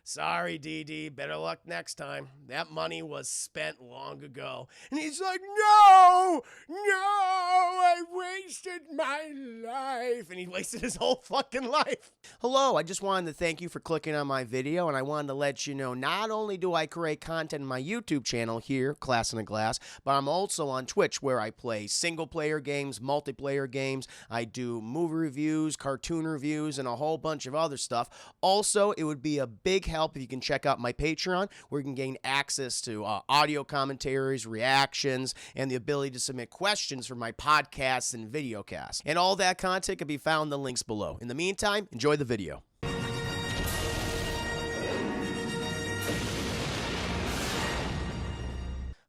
Sorry, DD, better luck next time. That money was spent long ago. And he's like, no, I wasted my life. And he wasted his whole fucking life. Hello, I just wanted to thank you for clicking on my video, and I wanted to let you know not only do I create content on my YouTube channel here, Class in a Glass, but I'm also on Twitch where I play single-player games, multiplayer games. I do movie reviews, cartoon reviews, and a whole bunch of other stuff. Also, it would be a big help if you can check out my Patreon, where you can gain access to audio commentaries, reactions, and the ability to submit questions for my podcasts and videocasts. And all that content can be found in the links below. In the meantime, enjoy the video.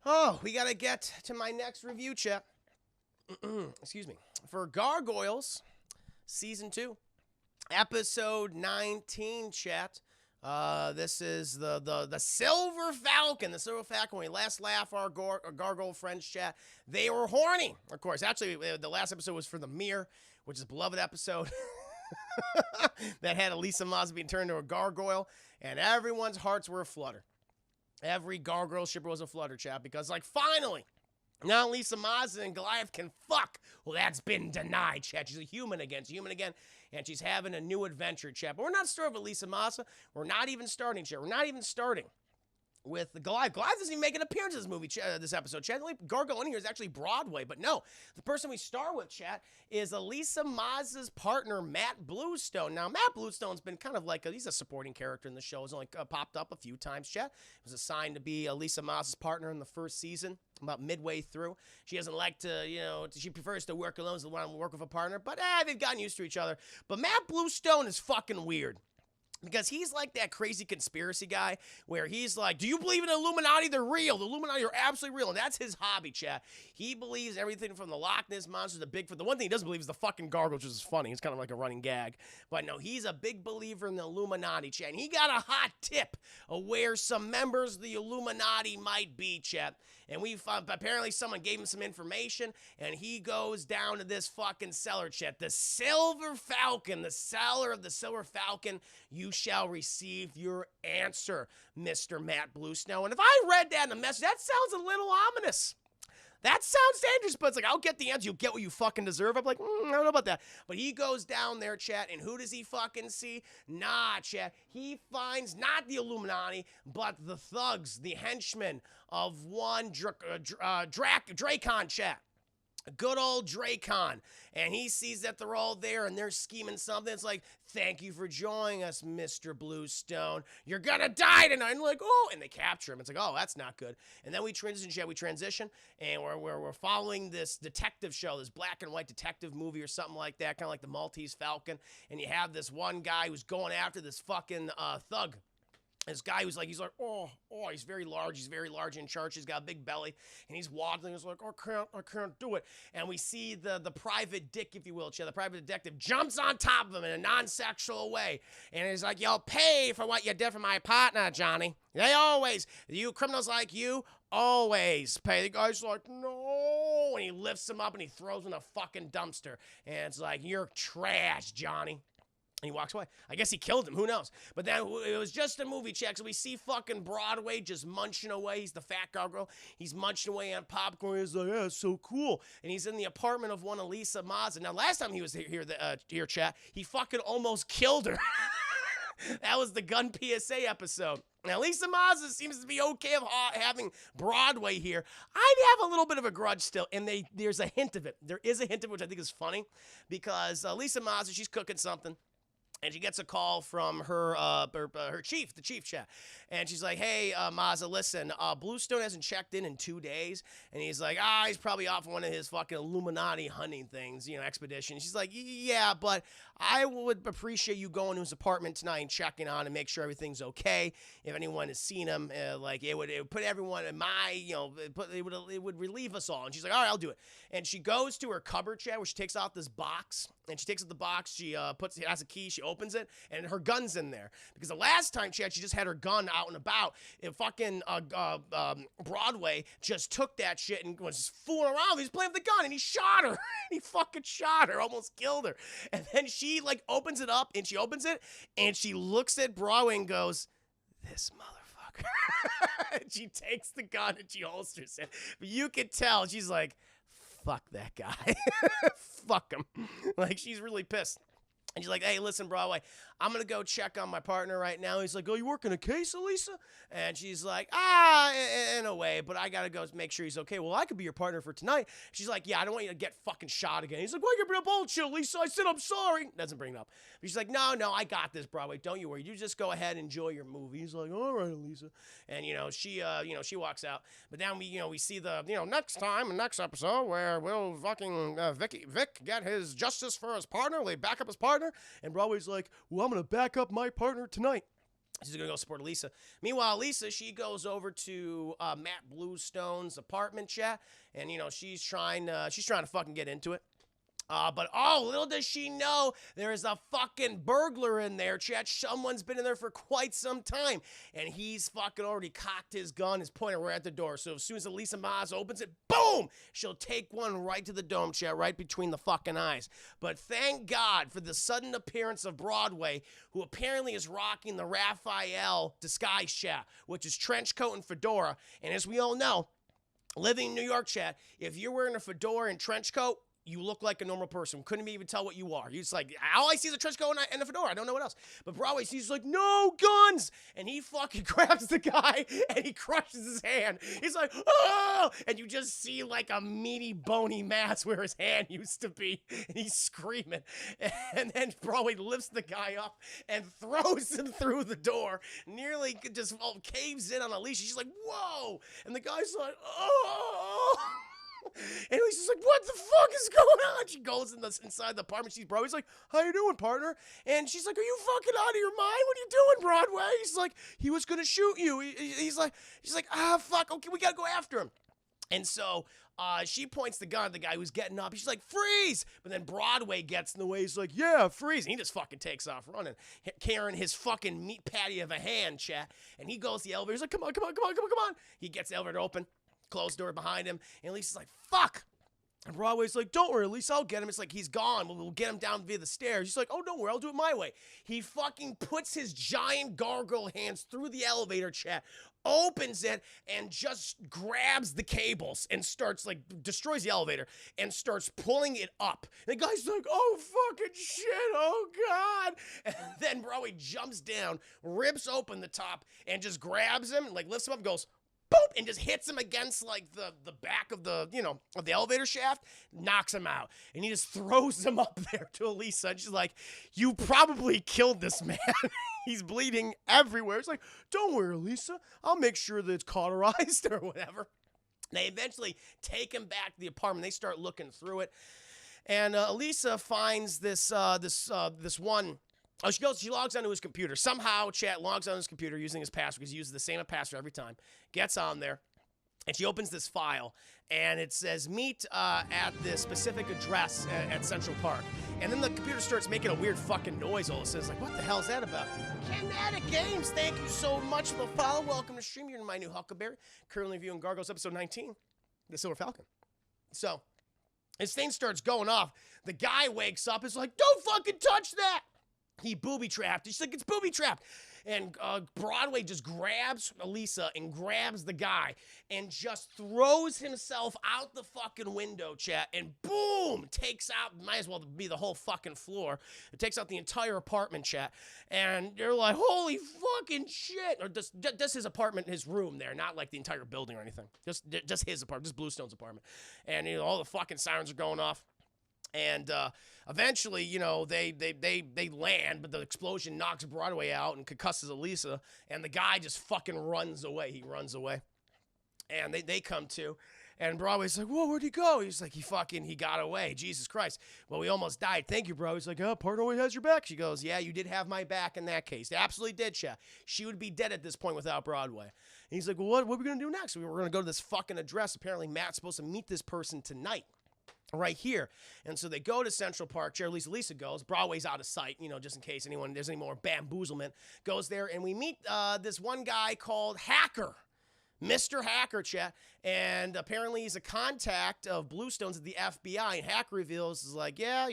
Oh, we gotta get to my next review, chat. Excuse me. For Gargoyles, Season 2, Episode 19, chat. This is the Silver Falcon. The Silver Falcon, when we last laugh our Gargoyle friends, chat, they were horny. Of course, actually, the last episode was for the Mirror, which is a beloved episode that had Elisa Moss being turned into a gargoyle, and everyone's hearts were aflutter. Every gargoyle shipper was a flutter, chat, because, like, finally, now Elisa Mazza and Goliath can fuck. Well, that's been denied, chat. She's a human again, and she's having a new adventure, chat. But we're not starting with Elisa Mazza. We're not even starting, chat. We're not even starting with the Goliath. Goliath doesn't even make an appearance in this movie, this episode, chat. The only gargoyle in here is actually Broadway, but no. The person we start with, chat, is Elisa Mazza's partner, Matt Bluestone. Now, Matt Bluestone's been kind of like, he's a supporting character in the show. He's only popped up a few times, chat. He was assigned to be Elisa Mazza's partner in the first season, about midway through. She doesn't like to, she prefers to work alone, so want to work with a partner, but they've gotten used to each other. But Matt Bluestone is fucking weird. Because he's like that crazy conspiracy guy where he's like, do you believe in the Illuminati? They're real. The Illuminati are absolutely real. And that's his hobby, chat. He believes everything from the Loch Ness Monster to Bigfoot. The one thing he doesn't believe is the fucking gargoyle, which is funny. It's kind of like a running gag. But no, he's a big believer in the Illuminati, chat. And he got a hot tip of where some members of the Illuminati might be, chat. And apparently someone gave him some information, and he goes down to this fucking cellar, chat. The Silver Falcon, the cellar of the Silver Falcon. You shall receive your answer, Mr. Matt Bluestone. And if I read that in the message, that sounds a little ominous. That sounds dangerous, but it's like, I'll get the answer. You'll get what you fucking deserve. I'm like, I don't know about that. But he goes down there, chat, and who does he fucking see? Nah, chat. He finds not the Illuminati, but the thugs, the henchmen of one Dracon, chat. Good old Dracon. And he sees that they're all there and they're scheming something. It's like, thank you for joining us, Mr. Bluestone. You're gonna die tonight. And like, oh, and they capture him. It's like, oh, that's not good. And then we transition, and we're following this detective show, this black and white detective movie or something like that, kind of like the Maltese Falcon. And you have this one guy who's going after this fucking thug. This guy who's like, he's very large in charge. He's got a big belly, and he's waddling. He's like, I can't do it. And we see the private dick, if you will, the private detective jumps on top of him in a non-sexual way. And he's like, you'll pay for what you did for my partner, Johnny. You criminals like you, always pay. The guy's like, no. And he lifts him up, and he throws him in a fucking dumpster. And it's like, you're trash, Johnny. And he walks away. I guess he killed him. Who knows? But then it was just a movie check. So we see fucking Broadway just munching away. He's the fat gargoyle. He's munching away on popcorn. He's like, yeah, it's so cool. And he's in the apartment of one Elisa Mazza. Now, last time he was here, chat, he fucking almost killed her. That was the gun PSA episode. Now, Elisa Mazza seems to be okay of having Broadway here. I'd have a little bit of a grudge still, and there's a hint of it. There is a hint of it, which I think is funny, because Elisa Mazza, she's cooking something. And she gets a call from her chief, the chief, chat. And she's like, hey, Mazza, listen, Bluestone hasn't checked in 2 days. And he's like, he's probably off on one of his fucking Illuminati hunting things, expedition. She's like, yeah, but I would appreciate you going to his apartment tonight and checking on and make sure everything's okay. If anyone has seen him, it would put everyone in my, it would relieve us all. And she's like, all right, I'll do it. And she goes to her cupboard, chat, where she takes out this box. And she takes out the box, she has a key, she opens it, and her gun's in there. Because the last time, chat, she just had her gun out and about. And fucking Broadway just took that shit and was fooling around. He was playing with the gun, and he shot her. He fucking shot her, almost killed her. And then she, opens it up, and she opens it, and she looks at Broadway and goes, this motherfucker. And she takes the gun and she holsters it. But you can tell she's like, fuck that guy. Fuck him. Like, she's really pissed. And she's like, hey, listen, Broadway, I'm going to go check on my partner right now. He's like, oh, you working a case, Elisa? And she's like, in a way, but I got to go make sure he's okay. Well, I could be your partner for tonight. She's like, yeah, I don't want you to get fucking shot again. He's like, why you bring up bullshit, Elisa? I said I'm sorry. Doesn't bring it up. But she's like, no, I got this, Broadway. Don't you worry. You just go ahead and enjoy your movie. He's like, all right, Elisa. And, she walks out. But then we see the, next episode where will fucking Vic get his justice for his partner? Will he back up his partner? And Broadway's like, well, I'm going to back up my partner tonight. She's going to go support Elisa. Meanwhile, Lisa, she goes over to Matt Bluestone's apartment chat. And, she's trying to fucking get into it. But little does she know, there is a fucking burglar in there, chat. Someone's been in there for quite some time. And he's fucking already cocked his gun, is pointing right at the door. So as soon as Elisa Maz opens it, boom! She'll take one right to the dome, chat, right between the fucking eyes. But thank God for the sudden appearance of Broadway, who apparently is rocking the Raphael disguise, chat, which is trench coat and fedora. And as we all know, living in New York, chat, if you're wearing a fedora and trench coat, you look like a normal person. Couldn't even tell what you are. He's like, all I see is a trench coat and a fedora. I don't know what else. But Broadway, he's like, no guns. And he fucking grabs the guy and he crushes his hand. He's like, oh! And you just see like a meaty, bony mass where his hand used to be. And he's screaming. And then Broadway lifts the guy up and throws him through the door. Nearly just caves in on Alicia. She's like, whoa! And the guy's like, oh! And Lisa's like, what the fuck is going on? She goes inside the apartment. She's Broadway's like, how you doing, partner? And she's like, are you fucking out of your mind? What are you doing, Broadway? He's like, he was going to shoot you. She's like, fuck, okay, we got to go after him. And so she points the gun at the guy who's getting up. She's like, freeze! But then Broadway gets in the way. He's like, yeah, freeze. And he just fucking takes off running, carrying his fucking meat patty of a hand, chat. And he goes to the elevator. He's like, come on. He gets the elevator open. Closed door behind him, and Lisa's like, fuck! And Broadway's like, don't worry, Lisa, I'll get him. It's like, he's gone. We'll get him down via the stairs. He's like, oh, don't worry, I'll do it my way. He fucking puts his giant gargoyle hands through the elevator, chat, opens it, and just grabs the cables and starts, like, destroys the elevator and starts pulling it up. And the guy's like, oh, fucking shit, oh, God. And then Broadway jumps down, rips open the top, and just grabs him, like, lifts him up and goes, boop, and just hits him against like the back of the, of the elevator shaft, knocks him out. And he just throws him up there to Elisa. And she's like, you probably killed this man. He's bleeding everywhere. It's like, don't worry, Elisa. I'll make sure that it's cauterized or whatever. They eventually take him back to the apartment. They start looking through it. And Elisa finds this one. Oh, she logs onto his computer. Somehow, chat logs on his computer using his password because he uses the same password every time. Gets on there, and she opens this file, and it says, meet at this specific address at Central Park. And then the computer starts making a weird fucking noise all of a sudden. It's like, what the hell is that about? Kinetic Games, thank you so much for the follow. Welcome to stream. You're in my new Huckleberry. Currently viewing Gargoyles episode 19, The Silver Falcon. So, as thing starts going off, the guy wakes up. Is like, don't fucking touch that. He booby-trapped. She's like, it's booby-trapped. And Broadway just grabs Elisa and grabs the guy and just throws himself out the fucking window, chat, and boom, takes out, might as well be the whole fucking floor. It takes out the entire apartment, chat. And you're like, holy fucking shit. Or just his apartment, his room there, not like the entire building or anything. Just his apartment, just Bluestone's apartment. And, all the fucking sirens are going off. And eventually, they land, but the explosion knocks Broadway out and concusses Elisa, and the guy just fucking runs away. He runs away. And they come to, and Broadway's like, whoa, where'd he go? He's like, he got away. Jesus Christ. Well, we almost died. Thank you, bro. He's like, partner always has your back. She goes, yeah, you did have my back in that case. They absolutely did, chat. She would be dead at this point without Broadway. And he's like, well, what are we going to do next? We were going to go to this fucking address. Apparently, Matt's supposed to meet this person tonight. Right here. And so they go to Central Park. Lisa goes. Broadway's out of sight, just in case there's any more bamboozlement. Goes there, and we meet this one guy called Hacker. Mr. Hacker, chat. And apparently he's a contact of Bluestone's at the FBI. And Hacker reveals, is like, yeah,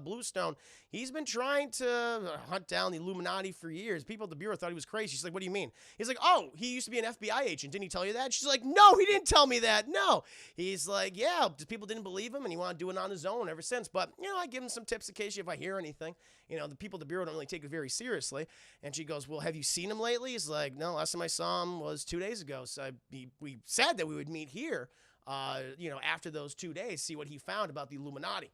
Bluestone, he's been trying to hunt down the Illuminati for years. People at the Bureau thought he was crazy. She's like, what do you mean? He's like, oh, he used to be an FBI agent. Didn't he tell you that? She's like, no, he didn't tell me that. No. He's like, yeah, people didn't believe him, and he wanted to do it on his own ever since. But, I give him some tips occasionally if I hear anything. The people at the Bureau don't really take it very seriously. And she goes, well, have you seen him lately? He's like, no, last time I saw him was 2 days ago. So we said that we would meet here, after those 2 days, see what he found about the Illuminati.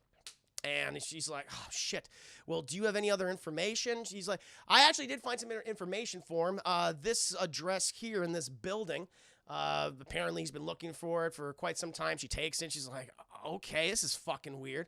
And she's like, oh, shit. Well, do you have any other information? She's like, I actually did find some information for him. This address here in this building, apparently he's been looking for it for quite some time. She takes it. She's like, okay, this is fucking weird.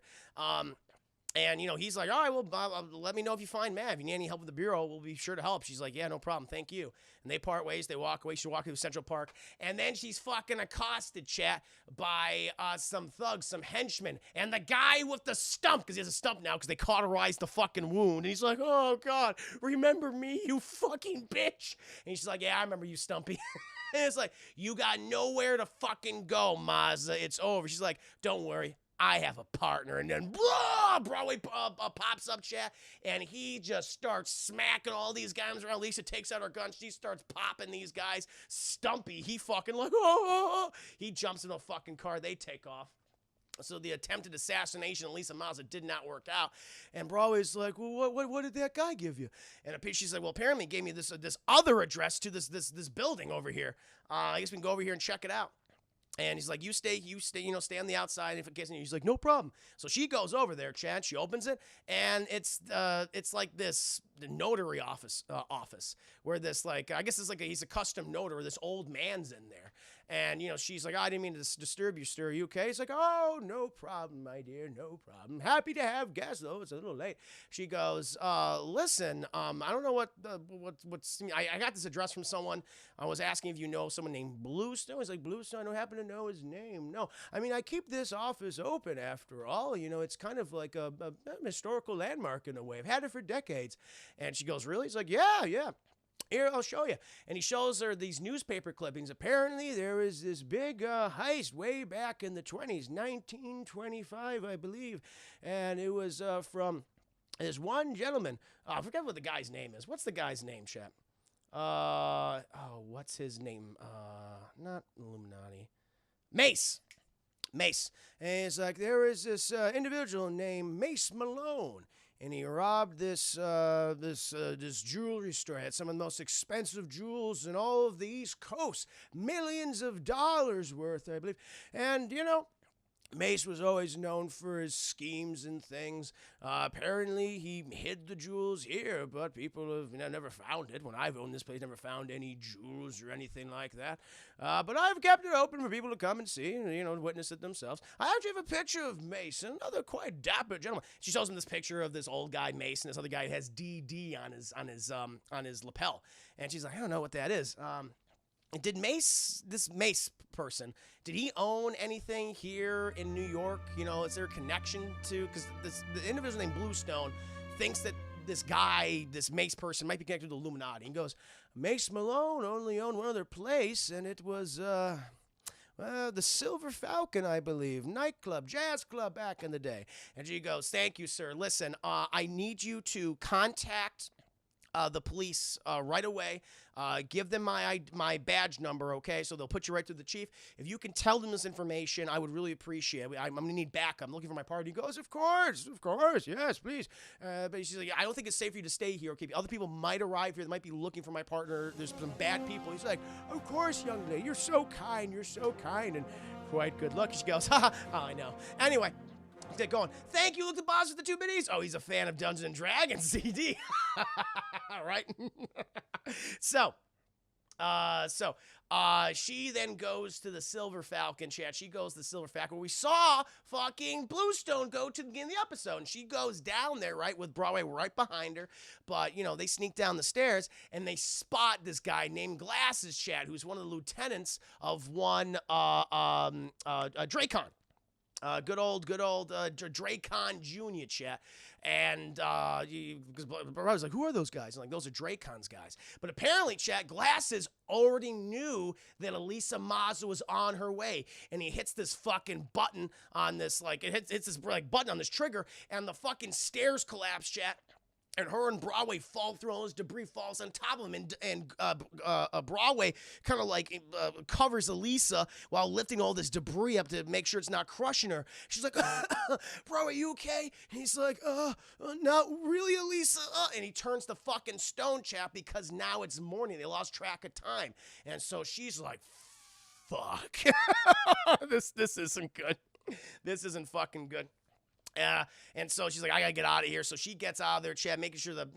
And, he's like, all right, well, let me know if you find Mav. If you need any help with the Bureau, we'll be sure to help. She's like, yeah, no problem. Thank you. And they part ways. They walk away. She's walking through Central Park. And then she's fucking accosted, chat, by some thugs, some henchmen. And the guy with the stump, because he has a stump now because they cauterized the fucking wound. And he's like, oh, God, remember me, you fucking bitch. And she's like, yeah, I remember you, Stumpy. And it's like, you got nowhere to fucking go, Mazda. It's over. She's like, don't worry. I have a partner. And then blah, Broadway pops up, chat, and he just starts smacking all these guys around. Lisa takes out her gun. She starts popping these guys. Stumpy, he fucking like, oh. He jumps in a fucking car. They take off. So the attempted assassination of Lisa Mazza did not work out. And Broadway's like, well, what did that guy give you? And she's like, well, apparently he gave me this other address to this building over here. I guess we can go over here and check it out. And he's like, you stay, stay on the outside. If it gets in, he's like, no problem. So she goes over there, Chad. She opens it, and it's like the notary office where this, like, I guess it's like he's a custom notary. This old man's in there, and she's like, I didn't mean to disturb you, sir. Are you okay? He's like, oh, no problem, my dear, no problem. Happy to have guests, though it's a little late. She goes, listen, I don't know what's. I got this address from someone. I was asking if you know someone named Bluestone. He's like, Bluestone, I don't happen to know his name. No, I mean, I keep this office open after all. It's kind of like a historical landmark in a way. I've had it for decades. And she goes, really? He's like, yeah. Here, I'll show you. And he shows her these newspaper clippings. Apparently, there was this big heist way back in the 20s, 1925, I believe. And it was from this one gentleman. I forget what the guy's name is. What's the guy's name, chap? What's his name? Not Illuminati. Mace. And it's like, there is this individual named Mace Malone, and he robbed this jewelry store. It had some of the most expensive jewels in all of the East Coast, millions of dollars worth, I believe. And Mace was always known for his schemes and things. Apparently, he hid the jewels here, but people have never found it. When I've owned this place, never found any jewels or anything like that. But I've kept it open for people to come and see and, witness it themselves. I actually have a picture of Mace, another quite dapper gentleman. She shows him this picture of this old guy, Mace, and this other guy has DD on his lapel. And she's like, I don't know what that is. Did this Mace person, did he own anything here in New York? Is there a connection to, because the individual named Bluestone thinks that this guy, this Mace person, might be connected to the Illuminati. He goes, Mace Malone only owned one other place, and it was the Silver Falcon, I believe, nightclub, jazz club back in the day. And she goes, thank you, sir. Listen, I need you to contact the police right away. Give them my badge number, okay? So they'll put you right to the chief. If you can tell them this information, I would really appreciate it. I'm going to need backup. I'm looking for my partner. He goes, of course, yes, please. But she's like, I don't think it's safe for you to stay here, okay? Other people might arrive here. They might be looking for my partner. There's some bad people. He's like, of course, young lady. You're so kind. And quite good luck. She goes, oh, I know. Anyway. Get going. Thank you, look the boss with the 2 biddies. Oh, he's a fan of Dungeons and Dragons CD. Right? So, she then goes to the Silver Falcon, chat. She goes to the Silver Falcon where we saw fucking Bluestone go to the beginning of the episode. And she goes down there, right, with Broadway right behind her. But, they sneak down the stairs and they spot this guy named Glasses, chat, who's one of the lieutenants of one Dracon. Good old Dracon Jr. chat. And because I was like, who are those guys? And like, those are Dracon's guys. But apparently, chat, Glasses already knew that Elisa Mazza was on her way. And he hits this fucking button on this, like, it hits this like button on this trigger, and the fucking stairs collapse, chat. And her and Broadway fall through, all this debris falls on top of him, and Broadway kind of like covers Elisa while lifting all this debris up to make sure it's not crushing her. She's like, Broadway, you okay? And he's like, not really, Elisa. And he turns to fucking Stone, chat, because now it's morning. They lost track of time. And so she's like, fuck. This isn't good. This isn't fucking good. And so she's like, I gotta get out of here. So she gets out of there, chat, making sure that,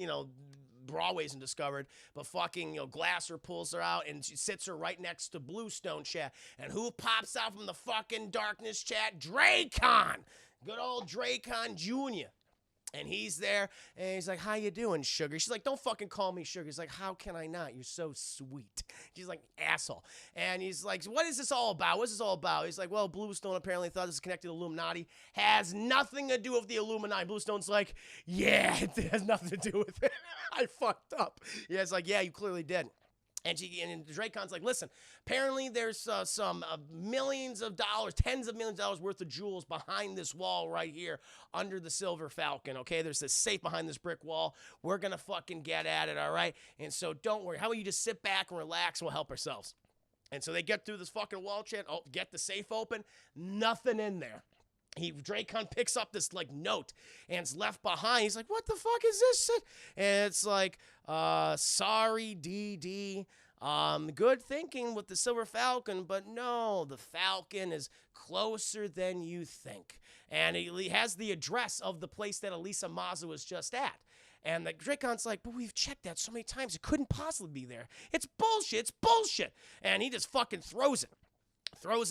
Broadway isn't discovered. But fucking, Glasser pulls her out and she sits her right next to Bluestone, chat. And who pops out from the fucking darkness, chat? Dracon! Good old Dracon Jr. And he's there, and he's like, how you doing, sugar? She's like, don't fucking call me sugar. He's like, how can I not? You're so sweet. She's like, asshole. And he's like, what is this all about? What's this all about? He's like, well, Bluestone apparently thought this was connected to the Illuminati. Has nothing to do with the Illuminati. Bluestone's like, yeah, it has nothing to do with it. I fucked up. Yeah, it's like, yeah, you clearly did. And Dracon's like, listen, apparently there's some millions of dollars, tens of millions of dollars worth of jewels behind this wall right here under the Silver Falcon, okay? There's this safe behind this brick wall. We're going to fucking get at it, all right? And so don't worry. How about you just sit back and relax and we'll help ourselves? And so they get through this fucking wall, chat. Oh, get the safe open. Nothing in there. Dracon picks up this like note and it's left behind. He's like, what the fuck is this? And it's like, sorry, DD. Good thinking with the Silver Falcon, but no, the Falcon is closer than you think. And he has the address of the place that Elisa Mazza was just at. And the Dracon's like, but we've checked that so many times, it couldn't possibly be there. It's bullshit, it's bullshit. And he just fucking throws it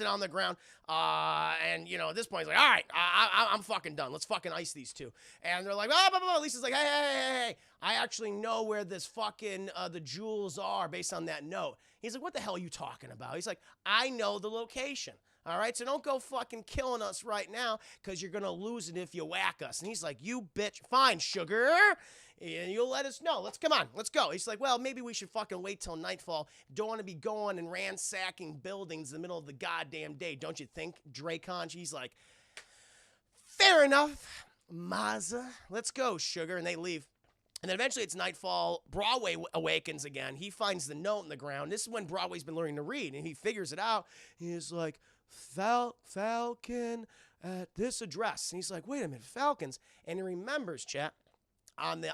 on the ground, and, at this point, he's like, all right, I'm fucking done. Let's fucking ice these two. And they're like, blah, blah, blah. Lisa's like, hey, I actually know where this fucking, the jewels are based on that note. He's like, what the hell are you talking about? He's like, I know the location. All right, so don't go fucking killing us right now because you're going to lose it if you whack us. And he's like, you bitch. Fine, sugar. And you'll let us know. Let's go. He's like, well, maybe we should fucking wait till nightfall. Don't want to be going and ransacking buildings in the middle of the goddamn day. Don't you think, Dracon? He's like, fair enough, Mazza. Let's go, sugar. And they leave. And then eventually it's nightfall. Broadway awakens again. He finds the note in the ground. This is when Broadway's been learning to read. And he figures it out. He's like, Falcon at this address. And he's like, wait a minute, Falcons. And he remembers, chat, on the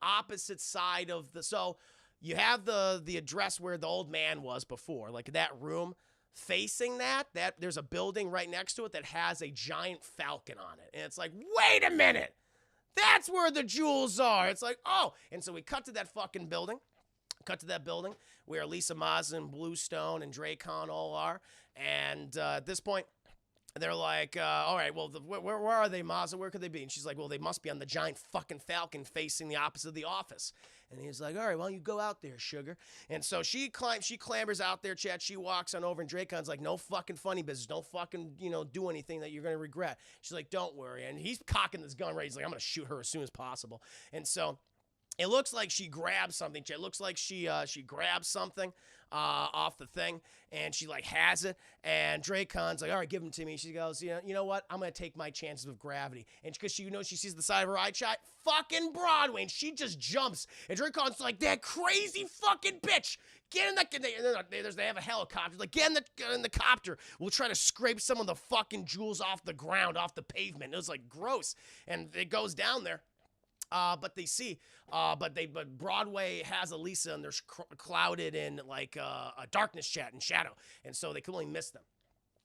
opposite side of the, so you have the address where the old man was before, like that room. Facing that there's a building right next to it that has a giant falcon on it. And it's like, wait a minute. That's where the jewels are. It's like, oh. And so we cut to that fucking building. Cut to that building where Elisa Mazza and Bluestone and Dracon all are. And at this point, they're like, all right, well, where are they, Mazza? Where could they be? And she's like, well, they must be on the giant fucking falcon facing the opposite of the office. And he's like, all right, well, you go out there, sugar. And so she clambers out there, chat. She walks on over, and Dracon's like, no fucking funny business. Don't fucking, do anything that you're going to regret. She's like, don't worry. And he's cocking this gun right. He's like, I'm going to shoot her as soon as possible. And so it looks like she grabs something. It looks like she grabs something off the thing, and she like has it. And Dracon's like, all right, give him to me. She goes, you know what? I'm gonna take my chances with gravity. And because she sees the side of her eye shot, fucking Broadway, and she just jumps. And Dracon's like, that crazy fucking bitch. Get in they have a helicopter. Like, get in the copter. We'll try to scrape some of the fucking jewels off the ground, off the pavement. It was like gross. And it goes down there. But Broadway has Elisa, and they're clouded in like a darkness chat and shadow, and so they can only miss them.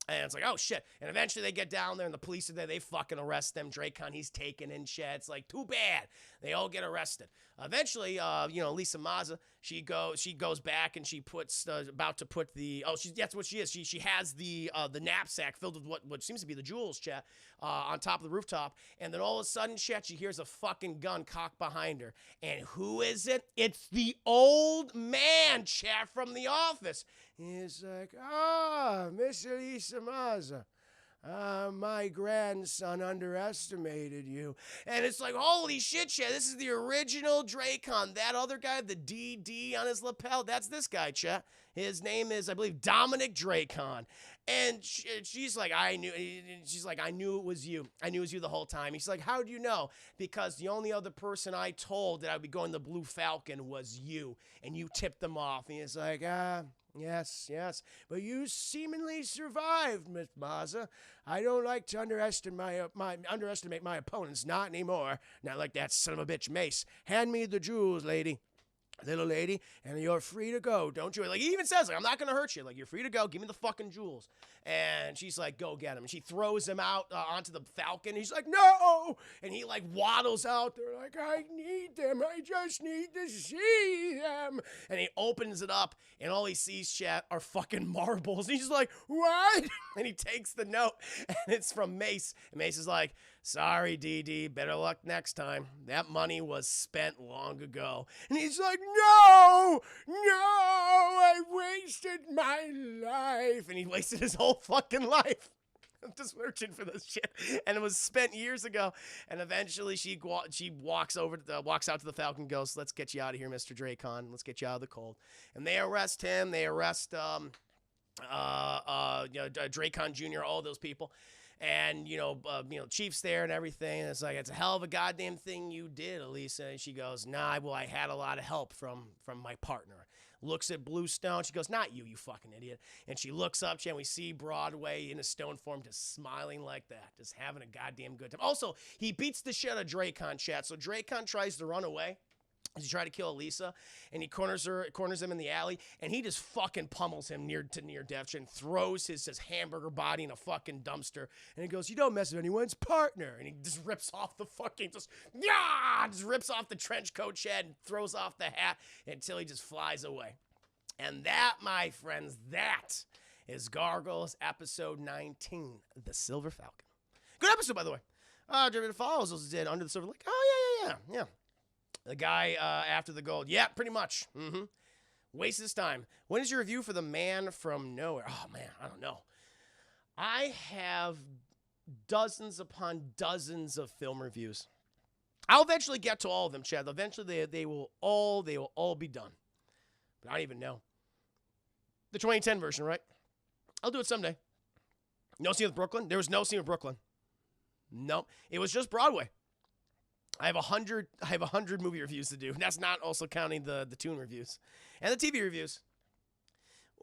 And it's like, oh shit. And eventually they get down there and the police are there. They fucking arrest them. Dracon, he's taken in shit. It's like, too bad. They all get arrested. Eventually, Elisa Mazza, she goes back and she puts, about to put the, that's what she is. She has the knapsack filled with what seems to be the jewels, chat, on top of the rooftop. And then all of a sudden, chat, she hears a fucking gun cocked behind her. And who is it? It's the old man, chat, from the office. He's like, Miss Elisa Mazza, My grandson underestimated you. And it's like, holy shit, Chet. This is the original Dracon. That other guy, the DD on his lapel, that's this guy, Chet. His name is, I believe, Dominic Dracon. And she's like, I knew it was you. I knew it was you the whole time. He's like, how'd you know? Because the only other person I told that I'd be going to Blue Falcon was you. And you tipped them off. And he's like, yes. But you seemingly survived, Miss Maza. I don't like to underestimate my opponents. Not anymore. Not like that son of a bitch Mace. Hand me the jewels, lady. Little lady, and you're free to go, don't you? Like, he even says, like, I'm not going to hurt you. Like, you're free to go. Give me the fucking jewels. And she's like, go get him. And she throws him out onto the Falcon. He's like, no! And he, like, waddles out there like, I need them. I just need to see them. And he opens it up, and all he sees, chat, are fucking marbles. And he's like, what? And he takes the note, and it's from Mace. And Mace is like, sorry, DD, better luck next time. That money was spent long ago. And he's like, no, I wasted my life. And he wasted his whole fucking life. I'm just searching for this shit. And it was spent years ago. And eventually she walks out to the Falcon and goes, let's get you out of here, Mr. Dracon. Let's get you out of the cold. And they arrest him. They arrest Dracon Jr., all those people. And, Chief's there and everything. And it's like, it's a hell of a goddamn thing you did, Elisa. And she goes, nah, well, I had a lot of help from my partner. Looks at Bluestone. She goes, not you, you fucking idiot. And she looks up, and we see Broadway in a stone form just smiling like that, just having a goddamn good time. Also, he beats the shit out of Dracon, chat. So Dracon tries to run away. He tried to kill Elisa, and he corners him in the alley, and he just fucking pummels him near death and throws his hamburger body in a fucking dumpster. And he goes, you don't mess with anyone's partner. And he just rips off the fucking, just rips off the trench coat shed and throws off the hat until he just flies away. And that, my friends, that is Gargoyles episode 19, The Silver Falcon. Good episode, by the way. David Follows us did Under the Silver Lake. Oh, yeah. The guy after the gold. Yeah, pretty much. Wastes his time. When is your review for The Man from Nowhere? Oh, man, I don't know. I have dozens upon dozens of film reviews. I'll eventually get to all of them, Chad. Eventually, they will all be done. But I don't even know. The 2010 version, right? I'll do it someday. No scene with Brooklyn? There was no scene with Brooklyn. Nope. It was just Broadway. I have 100 movie reviews to do. That's not also counting the tune reviews and the TV reviews.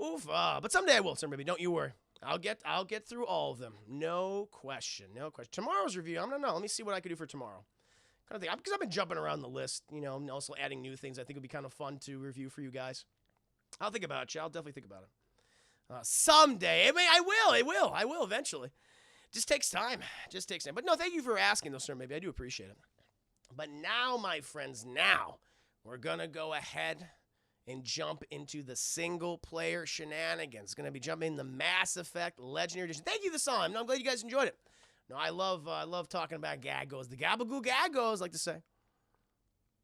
Oof. But someday I will, sir. Maybe don't you worry. I'll get through all of them. No question. Tomorrow's review. I don't know. Let me see what I could do for tomorrow. Kind of thing, because I've been jumping around the list. And also adding new things. I think would be kind of fun to review for you guys. I'll think about it. I'll definitely think about it. Someday. I will eventually. Just takes time. But no, thank you for asking, though, sir. Maybe I do appreciate it. But now, my friends, we're going to go ahead and jump into the single-player shenanigans. Going to be jumping in the Mass Effect Legendary Edition. Thank you, The Psalm. I'm glad you guys enjoyed it. No, I love talking about Gargoyles. The Gabagoo Gargoyles, I like to say.